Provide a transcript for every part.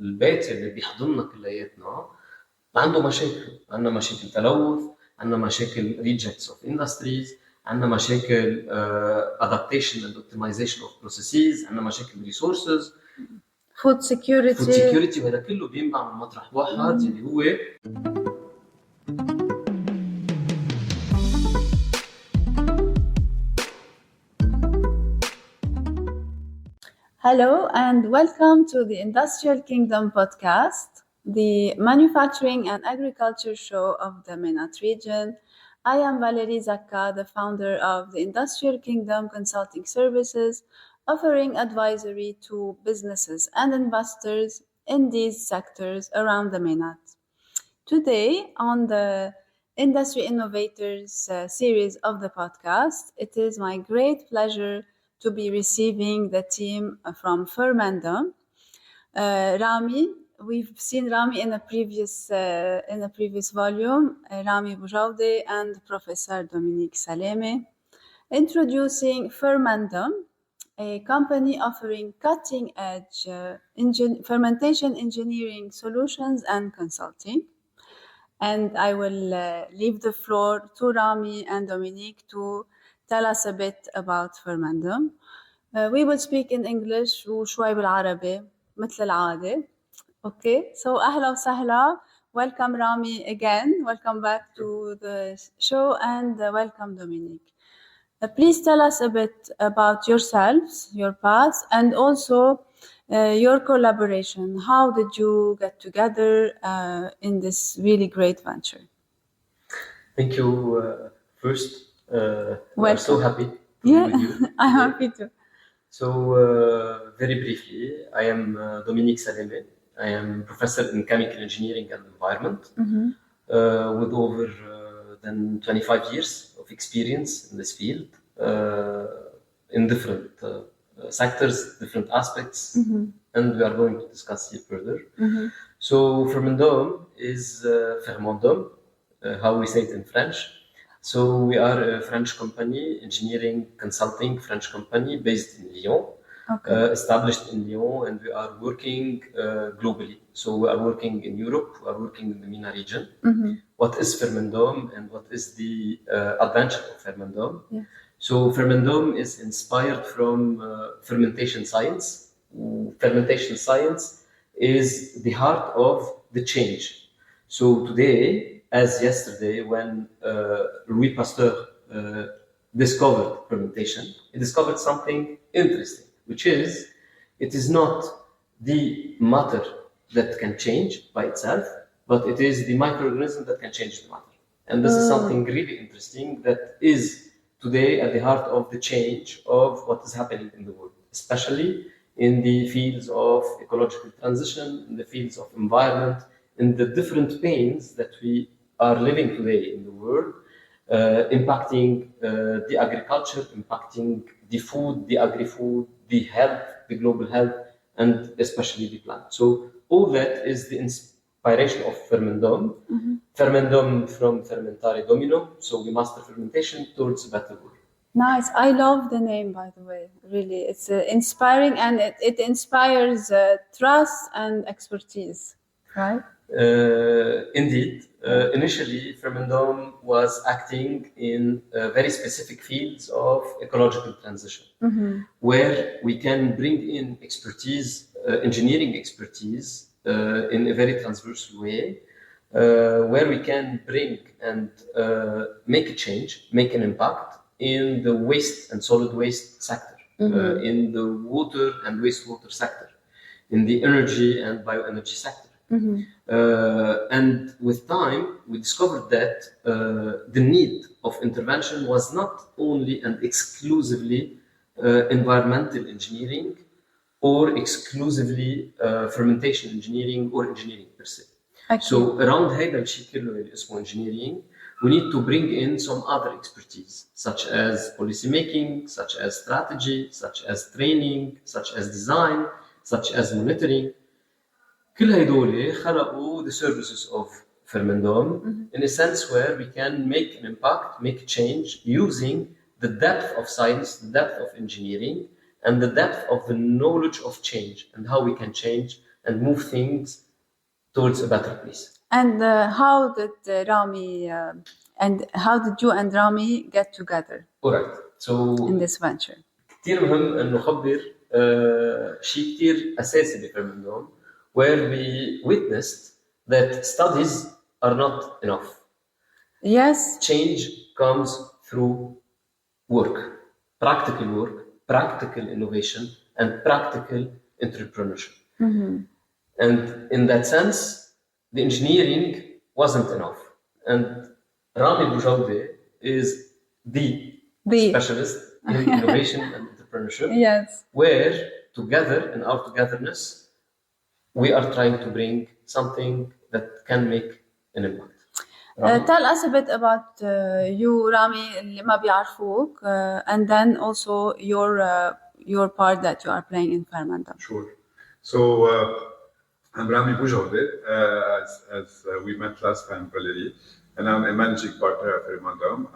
البيت اللي بيحضننا كلياتنا عنده مشاكل. عندنا مشاكل تلوث، عندنا مشاكل rejects of industries، عندنا مشاكل adaptation and optimization of processes، عندنا مشاكل resources، food security، وهذا كله بينبع من مطرح واحد اللي هو Hello and welcome to the Industrial Kingdom podcast, the manufacturing and agriculture show of the MENA region. I am Valorization, the founder of the Industrial Kingdom Consulting Services, offering advisory to businesses and investors in these sectors around the MENA. Today, on the Industry Innovators series of the podcast, it is my great pleasure to be receiving the team from Fermendom. Ramy, we've seen Ramy in a previous volume, Ramy Bou Jawdeh and Professor Dominique Salameh, introducing Fermendom, a company offering cutting-edge fermentation engineering solutions and consulting. And I will leave the floor to Ramy and Dominique to tell us a bit about Fermendom. We will speak in English وشوي بالعربي مثل العادة. Okay, so أهلا وسهلا. Welcome Ramy again. Welcome back to the show and welcome Dominique. Please tell us a bit about yourselves, your past, and also your collaboration. How did you get together in this really great venture? Thank you. First, I'm so happy to be with you. I'm happy too. So, very briefly, I am Dominique Salameh. I am professor in chemical engineering and environment with over than 25 years of experience in this field in different sectors, different aspects, and we are going to discuss here further. So, Fermendom is Fermendom, how we say it in French. So we are a French company, engineering consulting French company based in Lyon, established in Lyon, and we are working globally. So we are working in Europe, we are working in the MENA region. What is Fermendom and what is the adventure of Fermendom? Yeah. So Fermendom is inspired from fermentation science. Fermentation science is the heart of the change. So today, as yesterday, when Louis Pasteur discovered fermentation, he discovered something interesting, which is it is not the matter that can change by itself, but it is the microorganism that can change the matter. And this is something really interesting that is today at the heart of the change of what is happening in the world, especially in the fields of ecological transition, in the fields of environment, in the different pains that we are living today in the world, impacting the agriculture, impacting the food, the agri-food, the health, the global health, and especially the planet. So all that is the inspiration of Fermendom. Fermendom from fermentare domino, so we master fermentation towards a better world. Nice. I love the name, by the way. Really, it's inspiring, and it inspires trust and expertise, right? Indeed. Initially, Fermendom was acting in very specific fields of ecological transition, where we can bring in expertise, engineering expertise, in a very transversal way, where we can bring and make a change, make an impact in the waste and solid waste sector, in the water and wastewater sector, in the energy and bioenergy sector. And with time, we discovered that the need of intervention was not only and exclusively environmental engineering or exclusively fermentation engineering or engineering per se. So around هذا الشيء كله اللي اسمه engineering, we need to bring in some other expertise, such as policy making, such as strategy, such as training, such as design, such as monitoring. كل هيدول خلقوا the services of Fermendom in a sense where we can make an impact, make a change using the depth of science, the depth of engineering, and the depth of the knowledge of change and how we can change and move things towards a better place. And how did you and Ramy get together Alright, so in this venture? كتير مهم إنه نخبر شيء كتير أساسي بفرمندوم where we witnessed that studies are not enough. Yes. Change comes through work, practical innovation, and practical entrepreneurship. And in that sense, the engineering wasn't enough. And Ramy Bou Jawdeh is the specialist in innovation and entrepreneurship. Yes. Where together, in our togetherness, we are trying to bring something that can make an impact. Tell us a bit about you, Ramy, اللي ما بيعرفوك, and then also your part that you are playing in Fermendom. Sure. So I'm Ramy Bou Jawdeh, as we met last time, Valerie, and I'm a managing partner at Fermendom.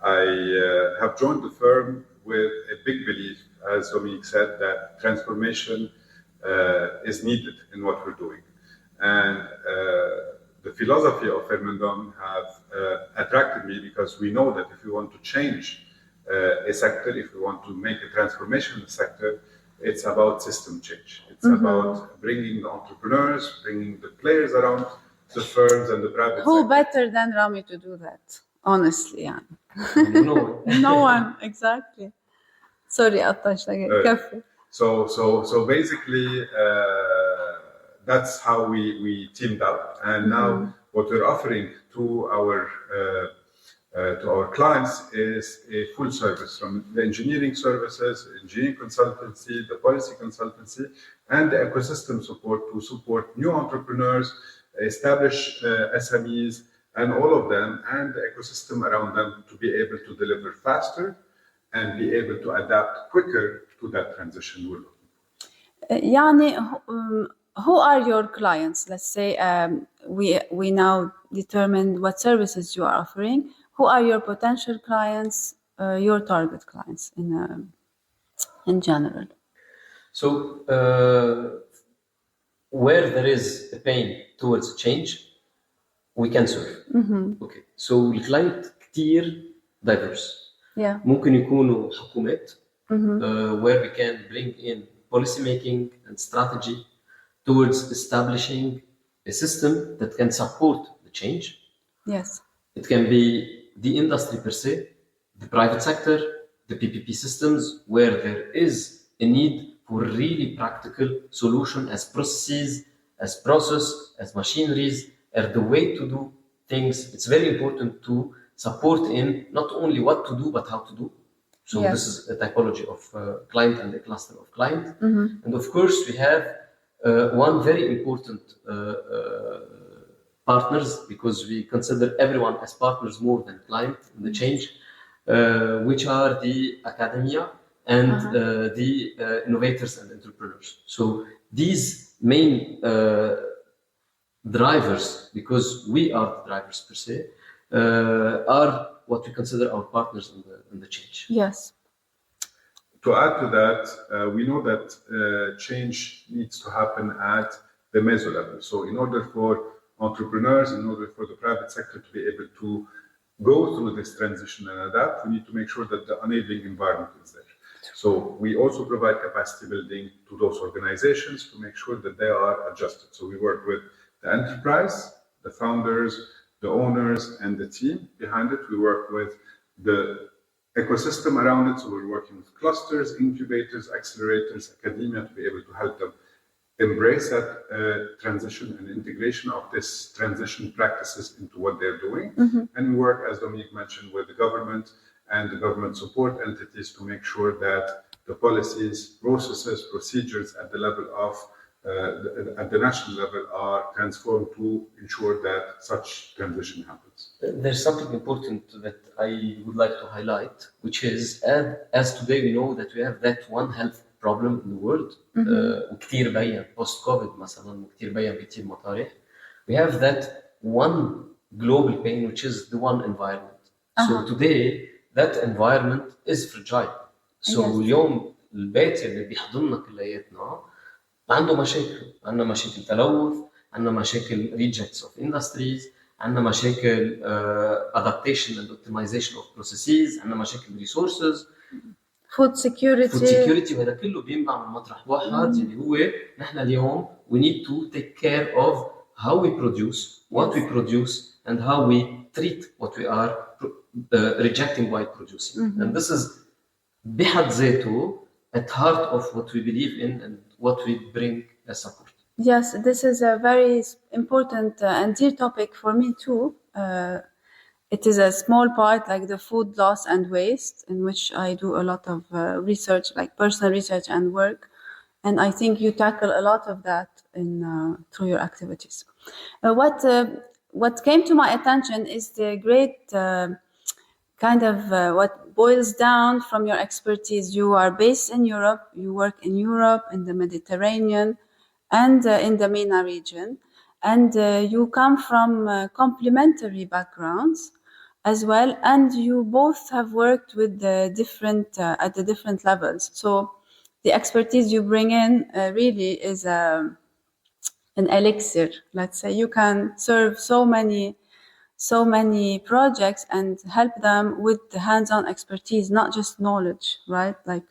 I have joined the firm with a big belief, as Dominique said, that transformation is needed in what we're doing. And the philosophy of Fermendom have attracted me because we know that if we want to change a sector, if we want to make a transformation in the sector, it's about system change. It's about bringing the entrepreneurs, bringing the players around the firms and the private Who sector. better than Ramy to do that? Honestly, yeah. No one, exactly. Sorry, قطعتك. كفي. So basically, that's how we teamed up, and now what we're offering to our clients is a full service from the engineering services, engineering consultancy, the policy consultancy, and the ecosystem support to support new entrepreneurs, establish SMEs, and all of them, and the ecosystem around them to be able to deliver faster and be able to adapt quicker to that transition we're looking for. يعني, who are your clients? Let's say we now determined what services you are offering. Who are your potential clients, your target clients in general? So where there is a pain towards change, we can serve. Okay. So the client كتير diverse. Yeah. ممكن يكونوا حكومات where we can bring in policy making and strategy towards establishing a system that can support the change. Yes. It can be the industry per se, the private sector, the PPP systems, where there is a need for really practical solution as processes, as process, as machineries, as the way to do things. It's very important to support in not only what to do, but how to do. So yes. This is a typology of client and a cluster of client. And of course, we have one very important partners, because we consider everyone as partners more than client in the change, which are the academia and the innovators and entrepreneurs. So these main drivers, because we are the drivers per se, are what we consider our partners in the change. Yes. To add to that, we know that change needs to happen at the meso level. So in order for entrepreneurs, in order for the private sector to be able to go through this transition and adapt, we need to make sure that the enabling environment is there. So we also provide capacity building to those organizations to make sure that they are adjusted. So we work with the enterprise, the founders, the owners, and the team behind it. We work with the ecosystem around it. So we're working with clusters, incubators, accelerators, academia to be able to help them embrace that transition and integration of this transition practices into what they're doing. And we work, as Dominique mentioned, with the government and the government support entities to make sure that the policies, processes, procedures at the level of at the national level are transformed to ensure that such transition happens. There's something important that I would like to highlight, which is as today we know that we have that one health problem in the world, وكتير بين post COVID مثلا وكتير بين بكتير مطارح. We have that one global pain, which is the one environment. So today that environment is fragile. So اليوم البيت اللي بيحضننا كلياتنا عنده مشاكل، عندنا مشاكل تلوث، عندنا مشاكل rejects of industries، عندنا مشاكل adaptation and optimization of processes، عندنا مشاكل resources، food security. وهذا كله بينبع من مطرح واحد اللي هو نحن اليوم we need to take care of how we produce, what we produce, and how we treat what we are rejecting while producing. And this is بحد ذاته at heart of what we believe in and what we bring as support. Yes, this is a very important and dear topic for me too. It is a small part, like the food loss and waste, in which I do a lot of research, like personal research and work. And I think you tackle a lot of that through your activities. What came to my attention is the great kind of what boils down from your expertise. You are based in Europe, you work in Europe, in the Mediterranean, and in the MENA region. And you come from complementary backgrounds as well, and you both have worked with the different at the different levels. So the expertise you bring in really is an elixir. Let's say you can serve so many projects and help them with the hands-on expertise, not just knowledge, right? Like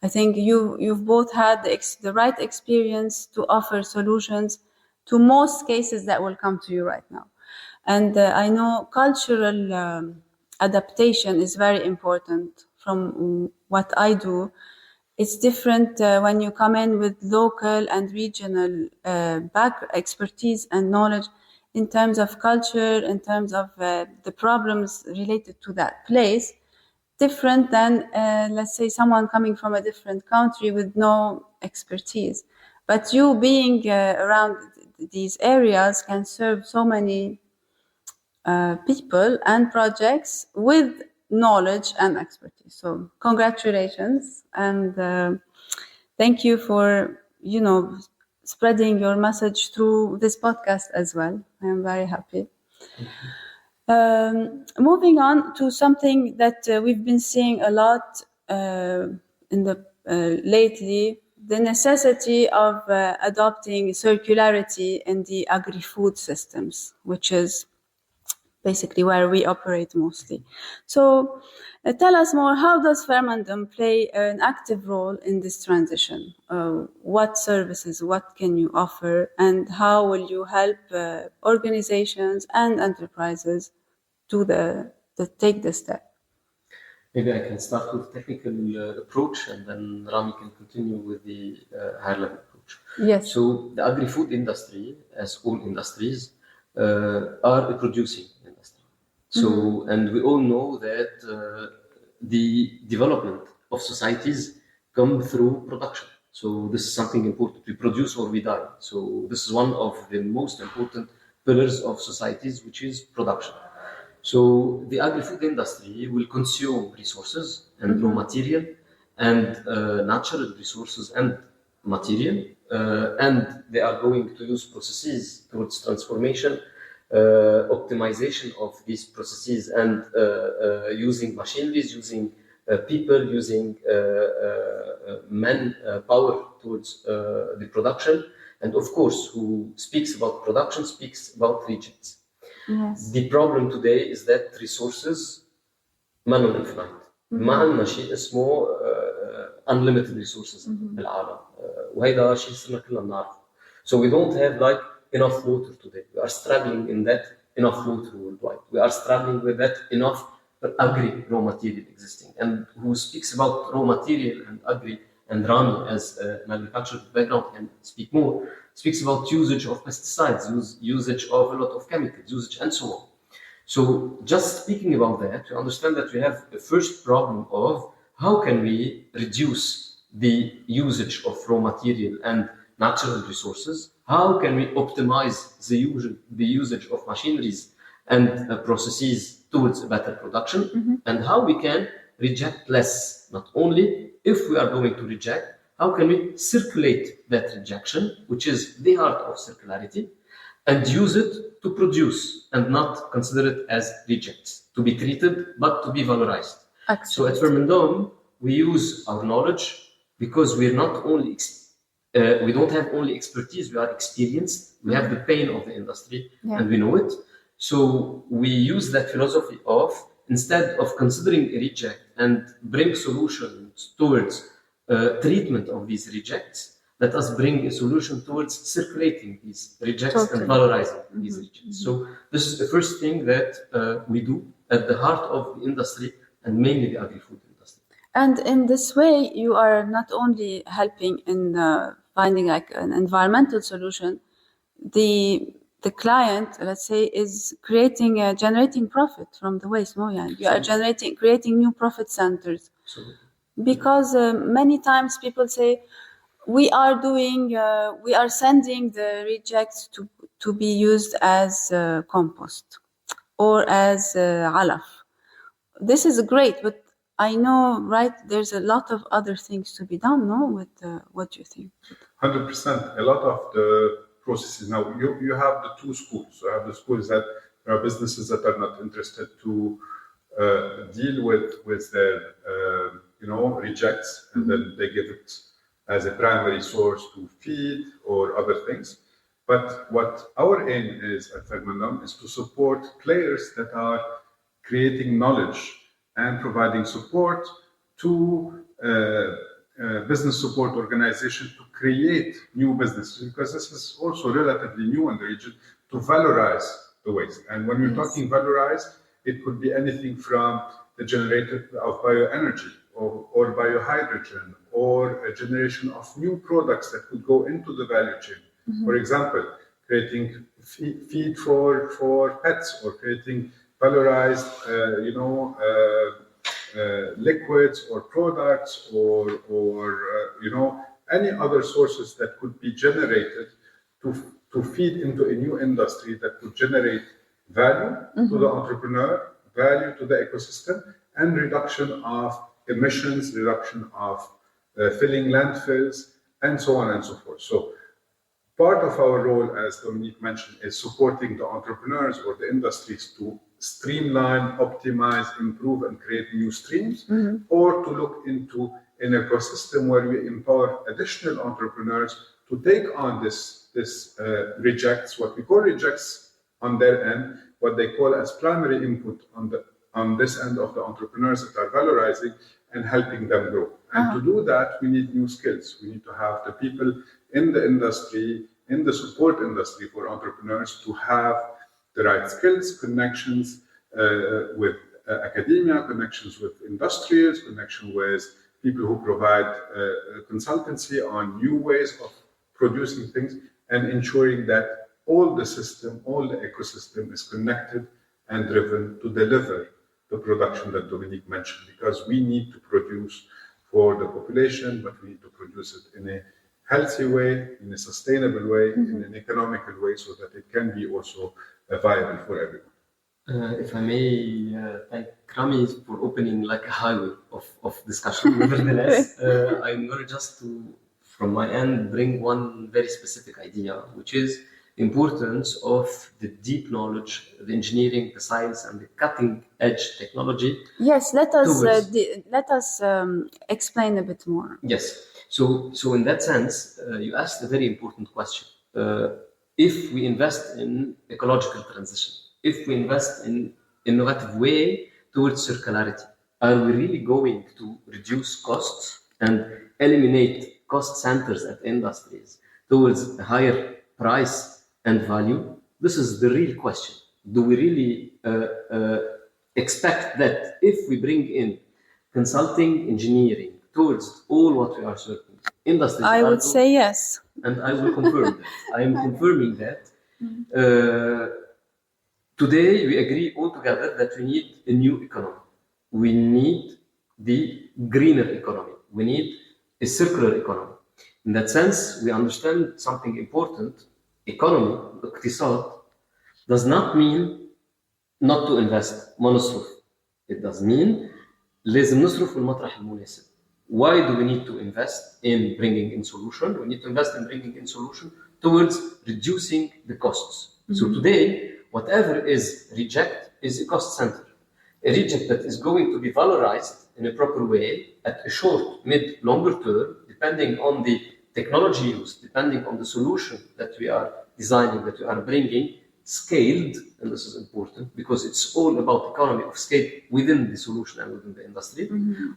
I think you've both had the right experience to offer solutions to most cases that will come to you right now. And I know cultural adaptation is very important from what I do. It's different when you come in with local and regional expertise and knowledge in terms of culture, in terms of the problems related to that place, different than, let's say, someone coming from a different country with no expertise. But you being around these areas can serve so many people and projects with knowledge and expertise. So congratulations, and thank you for, spreading your message through this podcast as well. I am very happy. Moving on to something that we've been seeing a lot in the lately, the necessity of adopting circularity in the agri-food systems, which is basically where we operate mostly. So tell us more, how does Fermendom play an active role in this transition? What services, what can you offer, and how will you help organizations and enterprises take the step? Maybe I can start with technical approach, and then Ramy can continue with the higher level approach. Yes. So the agri-food industry, as all industries, are a producing industry. So, and we all know that the development of societies come through production. So this is something important. We produce or we die. So this is one of the most important pillars of societies, which is production. So the agri-food industry will consume resources and raw material and natural resources and material, and they are going to use processes towards transformation, optimization of these processes, and using machineries, using people, using manpower towards the production. And of course, who speaks about production speaks about rejects. Yes. The problem today is that resources ما لهم infinite. ما عندنا شيء اسمه unlimited resources بالعالم. وهيدا شيء صرنا كلنا بنعرفه. So we don't have like enough water today. We are struggling in that enough water worldwide. We are struggling with that enough agri raw material existing. And who speaks about raw material and agri, and Ramy as an agricultural background can speak more, speaks about usage of pesticides, usage of a lot of chemicals, usage and so on. So just speaking about that, we understand that we have the first problem of how can we reduce the usage of raw material and natural resources? How can we optimize the usage of machineries and processes towards a better production? And how we can reject less? Not only if we are going to reject, how can we circulate that rejection, which is the heart of circularity, and use it to produce and not consider it as rejects, to be treated, but to be valorized. Excellent. So at Fermendom, we use our knowledge because we're not only we don't have only expertise, we are experienced, we have the pain of the industry, and we know it. So we use that philosophy of, instead of considering a reject and bring solutions towards treatment of these rejects, let us bring a solution towards circulating these rejects and valorizing these rejects. So this is the first thing that we do at the heart of the industry, and mainly the agri-food industry. And in this way, you are not only helping in finding like an environmental solution, the client, let's say, is generating profit from the waste. You are creating new profit centers. Because many times people say, we are sending the rejects to be used as compost or as alaf. This is great, but I know, right, there's a lot of other things to be done, no? With what do you think? 100%. A lot of the processes now, you have the two schools. You have the schools that there are businesses that are not interested to deal with their rejects, and then they give it as a primary source to feed or other things. But what our aim is at Fermendom is to support players that are creating knowledge and providing support to business support organizations to create new businesses, because this is also relatively new in the region, to valorize the waste. And when we're talking valorize, it could be anything from the generation of bioenergy or biohydrogen, or a generation of new products that could go into the value chain. For example, creating feed for pets, or creating valorized, liquids or products, or any other sources that could be generated to feed into a new industry that could generate value to the entrepreneur, value to the ecosystem, and reduction of emissions, reduction of filling landfills, and so on and so forth. So part of our role, as Dominique mentioned, is supporting the entrepreneurs or the industries to streamline, optimize, improve, and create new streams, or to look into an ecosystem where we empower additional entrepreneurs to take on this rejects, what we call rejects on their end, what they call as primary input on this end of the entrepreneurs that are valorizing and helping them grow. And to do that, we need new skills. We need to have the people in the industry, in the support industry for entrepreneurs, to have the right skills, connections with academia, connections with industrials, connection with people who provide consultancy on new ways of producing things, and ensuring that all the system, all the ecosystem is connected and driven to deliver the production that Dominique mentioned, because we need to produce for the population, but we need to produce it in a healthy way, in a sustainable way, in an economical way, so that it can be also viable for everyone. If I may thank Ramy for opening like a highway of discussion. Nevertheless, I'm going to just from my end, bring one very specific idea, which is the importance of the deep knowledge, the engineering, the science, and the cutting-edge technology. Yes, let us explain a bit more. Yes. So in that sense, you asked a very important question. If we invest in ecological transition, if we invest in innovative way towards circularity, are we really going to reduce costs and eliminate cost centers at industries towards a higher price and value? This is the real question. Do we really expect that if we bring in consulting, engineering towards all what we are serving, industries? I would say yes. And I will confirm that. I am confirming that. Today, we agree all together that we need a new economy. We need the greener economy. We need a circular economy. In that sense, we understand something important. Economy, اقتصاد, does not mean not to invest, ما نصرف. It does mean لازم نصرف في المطرح المناسب. Why do we need to invest in bringing in solution? We need to invest in bringing in solution towards reducing the costs. So today, whatever is reject is a cost center. A reject that is going to be valorized in a proper way at a short, mid, longer term, depending on the technology used, depending on the solution that we are designing, that we are bringing, scaled, and this is important because it's all about economy of scale within the solution and within the industry,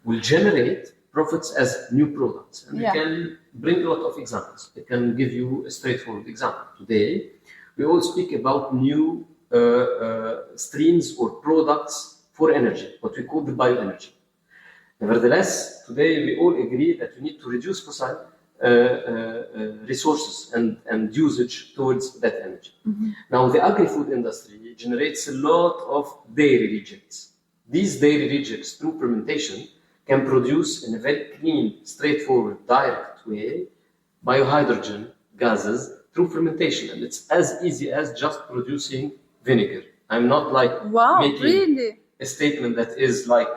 will generate profits as new products. And we can bring a lot of examples. I can give you a straightforward example. Today, we all speak about new streams or products for energy, what we call the bioenergy. Nevertheless, today we all agree that we need to reduce fossil resources and usage towards that energy. Now, the agri-food industry generates a lot of dairy rejects. These dairy rejects, through fermentation, can produce in a very clean, straightforward, direct way biohydrogen gases through fermentation, and it's as easy as just producing vinegar. I'm not like making a statement that is like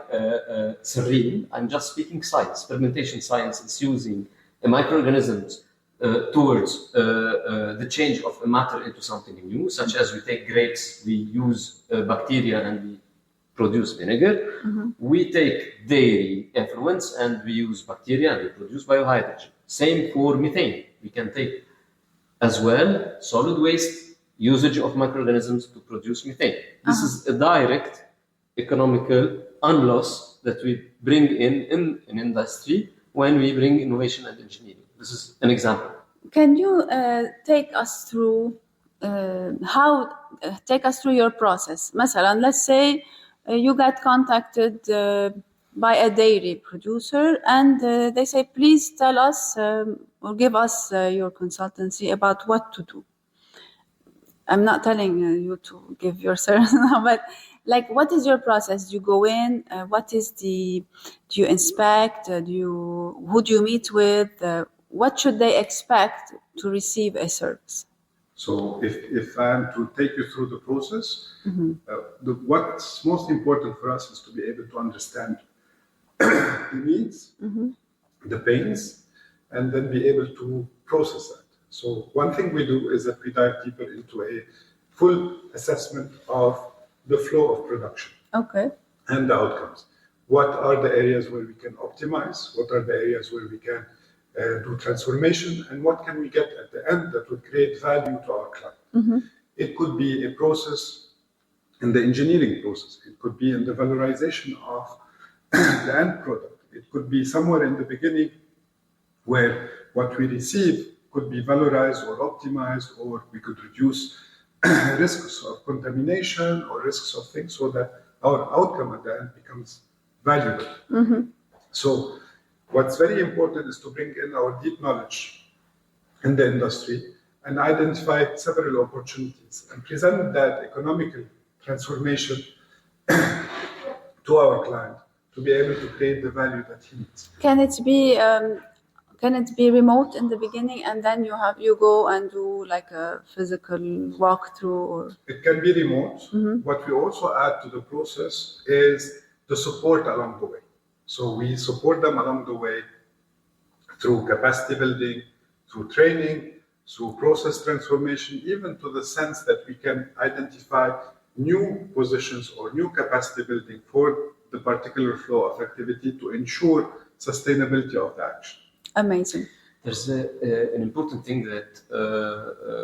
serene. I'm just speaking science. Fermentation science is using microorganisms towards the change of a matter into something new, such as we take grapes, we use bacteria and we produce vinegar. We take dairy effluents and we use bacteria and we produce biohydrogen. Same for methane. We can take as well solid waste, usage of microorganisms to produce methane. This is a direct economical unloss that we bring in an industry when we bring innovation and engineering. This is an example. Can you take us through your process? مثلا, let's say you got contacted by a dairy producer and they say, please tell us or give us your consultancy about what to do. I'm not telling you to give your service now, but like, what is your process? Do you go in? Do you inspect? Who do you meet with? What should they expect to receive a service? So if I'm to take you through the process, what's most important for us is to be able to understand the needs, the pains, and then be able to process that. So one thing we do is that we dive deeper into a full assessment of the flow of production and the outcomes. What are the areas where we can optimize? What are the areas where we can do transformation? And what can we get at the end that would create value to our client? It could be a process in the engineering process. It could be in the valorization of the end product. It could be somewhere in the beginning where what we receive could be valorized or optimized, or we could reduce risks of contamination or risks of things so that our outcome at the end becomes valuable. So what's very important is to bring in our deep knowledge in the industry and identify several opportunities and present that economical transformation to our client to be able to create the value that he needs. Can it be remote in the beginning and then you go and do like a physical walkthrough? Or it can be remote. What we also add to the process is the support along the way. So we support them along the way through capacity building, through training, through process transformation, even to the sense that we can identify new positions or new capacity building for the particular flow of activity to ensure sustainability of the action. Amazing. There's an important thing that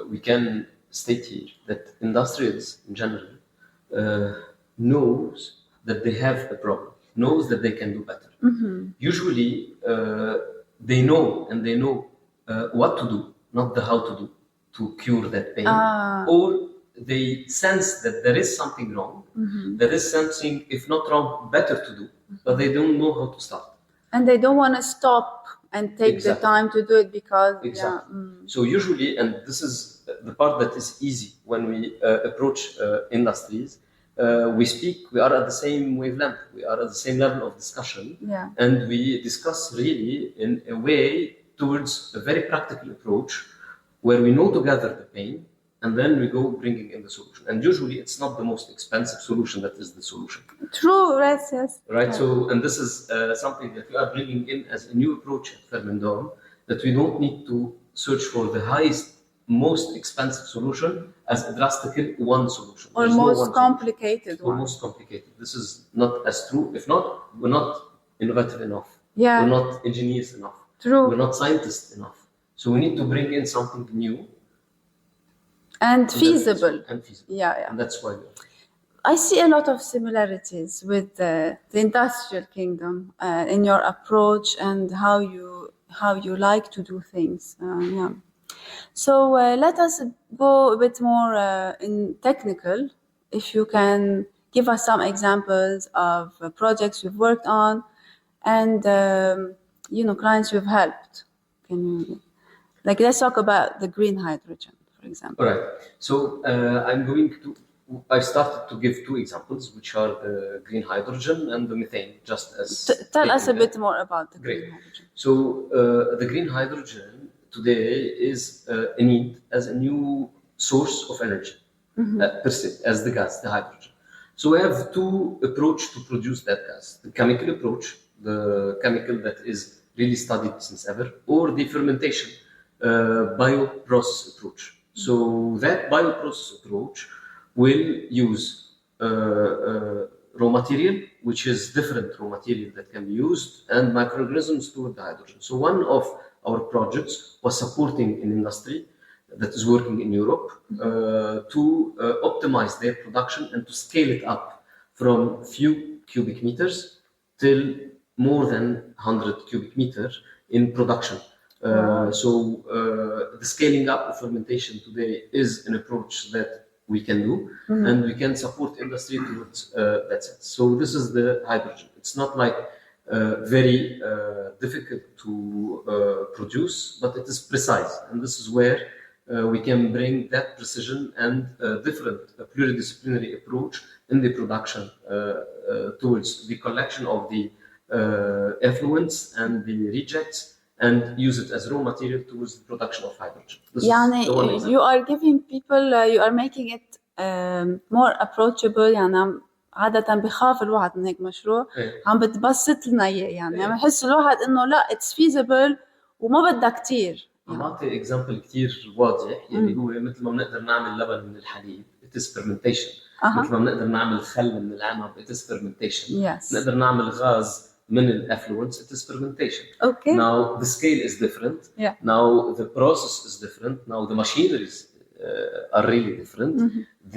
we can state here, that industrials in general knows that they have a problem, knows that they can do better. Usually they know what to do, not the how to do to cure that pain, or they sense that there is something wrong, there is something, if not wrong, better to do, but they don't know how to start. And they don't want to stop and take the time to do it because... So usually, and this is the part that is easy when we approach industries, we are at the same wavelength, we are at the same level of discussion, and we discuss really in a way towards a very practical approach where we know together the pain, and then we go bringing in the solution. And usually it's not the most expensive solution that is the solution. True, yes. Right, so, and this is something that we are bringing in as a new approach at Fermendom, that we don't need to search for the highest, most expensive solution as a drastic one solution. Or most complicated one. Or most complicated. This is not as true. If not, we're not innovative enough. Yeah. We're not engineers enough. True. We're not scientists enough. So we need to bring in something new and feasible. Yeah. And that's why I see a lot of similarities with the industrial kingdom in your approach and how you like to do things. Yeah. So let us go a bit more in technical. If you can give us some examples of projects you've worked on and clients you've helped. Can you let's talk about the green hydrogen, for example. All right. So I started to give two examples, which are the green hydrogen and the methane, just as... Tell us a bit more about the green hydrogen. So the green hydrogen today is a need as a new source of energy, per se, as the gas, the hydrogen. So we have two approaches to produce that gas. The chemical approach, the chemical that is really studied since ever, or the fermentation, bioprocess approach. So that bioprocess approach will use raw material, which is different raw material that can be used, and microorganisms to the hydrogen. So one of our projects was supporting an industry that is working in Europe to optimize their production and to scale it up from few cubic meters till more than 100 cubic meters in production. So the scaling up of fermentation today is an approach that we can do, and we can support industry towards that sense. So this is the hydrogen. It's not like very difficult to produce, but it is precise, and this is where we can bring that precision and different pluridisciplinary approach in the production towards the collection of the effluents and the rejects, and use it as raw material towards the production of hydrogen. You are giving people, you are making it more approachable. يعني عادة بخاف الواحد من هيك مشروع عم بتبسط لنا اياه يعني عم يحس الواحد انه لا it's feasible وما بدها كتير. عم بعطي example كتير واضح اللي هو مثل ما بنقدر نعمل لبن من الحليب it is fermentation. مثل ما بنقدر نعمل خل من العنب it is fermentation. نقدر نعمل غاز من الeffluents, it is fermentation. Okay. Now the scale is different. Now the process is different. Now the machineries are really different.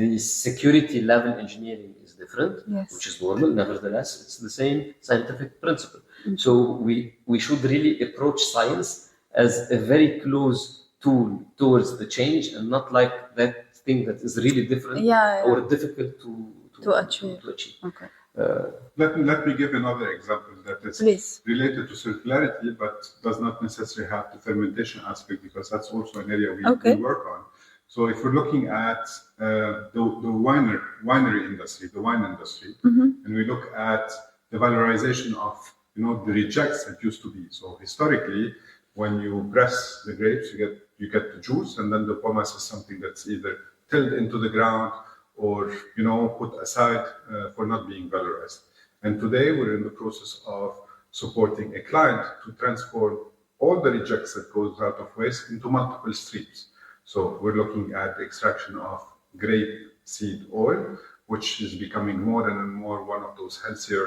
The security level engineering is different, which is normal. Nevertheless, it's the same scientific principle. So we should really approach science as a very close tool towards the change, and not like that thing that is really different or difficult to achieve. Okay. Let me give another example that is related to circularity, but does not necessarily have the fermentation aspect, because that's also an area we work on. So if we're looking at the winery industry, the wine industry, and we look at the valorization of the rejects that used to be. So historically, when you press the grapes, you get the juice, and then the pomace is something that's either tilled into the ground or put aside for not being valorized. And today we're in the process of supporting a client to transform all the rejects that goes out of waste into multiple streams. So we're looking at the extraction of grape seed oil, which is becoming more and more one of those healthier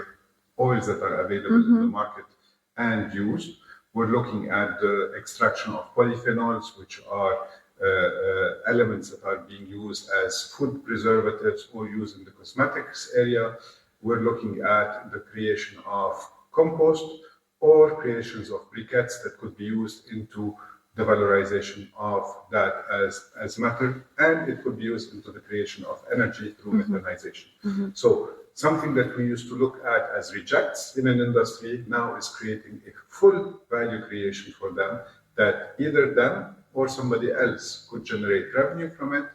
oils that are available in the market and used. We're looking at the extraction of polyphenols, which are elements that are being used as food preservatives or used in the cosmetics area. We're looking at the creation of compost or creations of briquettes that could be used into the valorization of that as matter, and it could be used into the creation of energy through methanization. So something that we used to look at as rejects in an industry now is creating a full value creation for them, that either them or somebody else could generate revenue from it,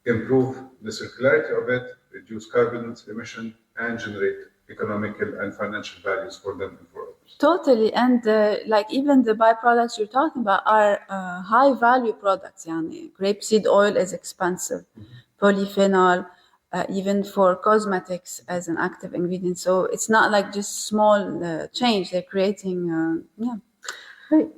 improve the circularity of it, reduce carbon emission, and generate economical and financial values for them and for others. Totally, and even the byproducts you're talking about are high value products. Yani grapeseed oil is expensive, polyphenol, even for cosmetics as an active ingredient. So it's not like just small change. They're creating, Right.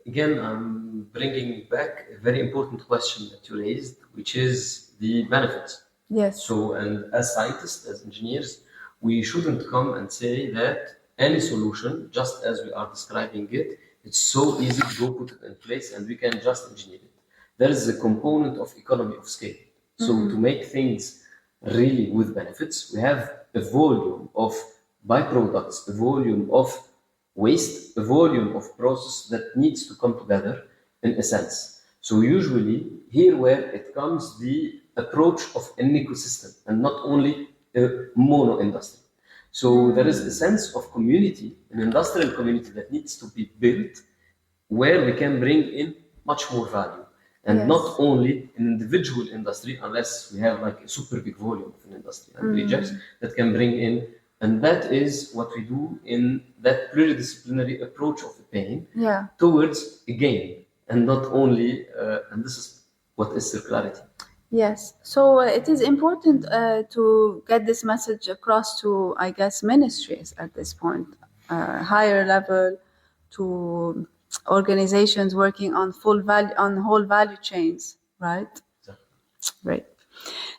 Again, I'm bringing back a very important question that you raised, which is the benefits. Yes. So, and as scientists, as engineers, we shouldn't come and say that any solution, just as we are describing it, It's so easy to go put it in place and we can just engineer it. There is a component of economy of scale. So to make things really with benefits, we have a volume of byproducts, a volume of waste, a volume of process that needs to come together in a sense. So usually here where it comes the approach of an ecosystem and not only a mono industry. So there is a sense of community, an industrial community that needs to be built where we can bring in much more value. And not only an individual industry, unless we have like a super big volume of an industry and rejects that can bring in. And that is what we do in that pluridisciplinary approach of the pain towards a gain. And not only, and this is what is circularity. Yes, so it is important to get this message across to, I guess, ministries at this point, higher level, to organizations working on whole value chains, right? Exactly. Right.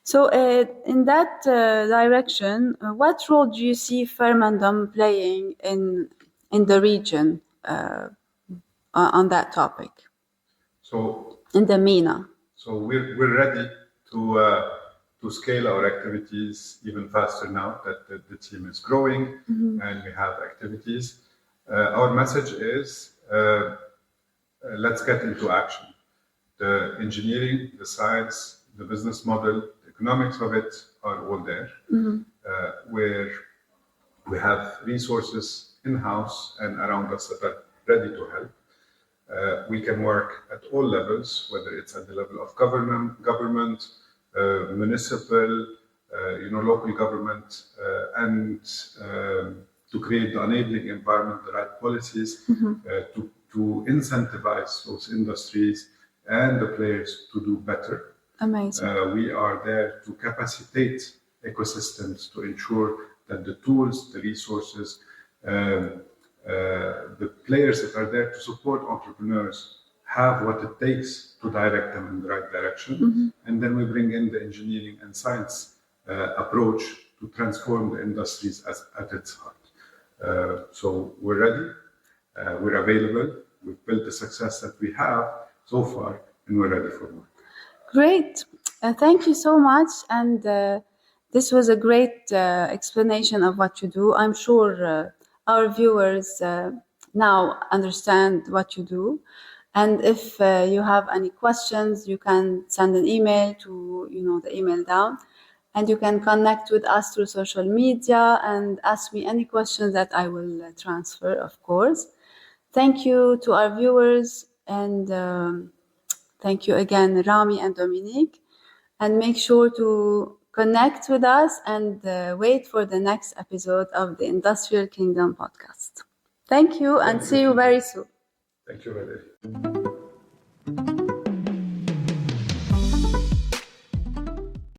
So in that direction, what role do you see Fermendom playing in the region on that topic? So in the MENA. So we're ready to scale our activities even faster now that the team is growing and we have activities. Our message is let's get into action. The engineering, the science, the business model, the economics of it are all there. Where we have resources in-house and around us that are ready to help. We can work at all levels, whether it's at the level of government, municipal, local government, and to create the enabling environment, the right policies to incentivize those industries and the players to do better. Amazing. We are there to capacitate ecosystems to ensure that the tools, the resources, the players that are there to support entrepreneurs have what it takes to direct them in the right direction. And then we bring in the engineering and science approach to transform the industries at its heart. So we're ready, we're available, we've built the success that we have so far, and we're ready for more. Great. Thank you so much. And this was a great explanation of what you do. I'm sure our viewers now understand what you do. And if you have any questions, you can send an email to, the email down. And you can connect with us through social media and ask me any questions that I will transfer, of course. Thank you to our viewers. And thank you again, Ramy and Dominique. And make sure to connect with us and wait for the next episode of the Industrial Kingdom podcast. Thank you and see you very soon. Thank you, Valerie.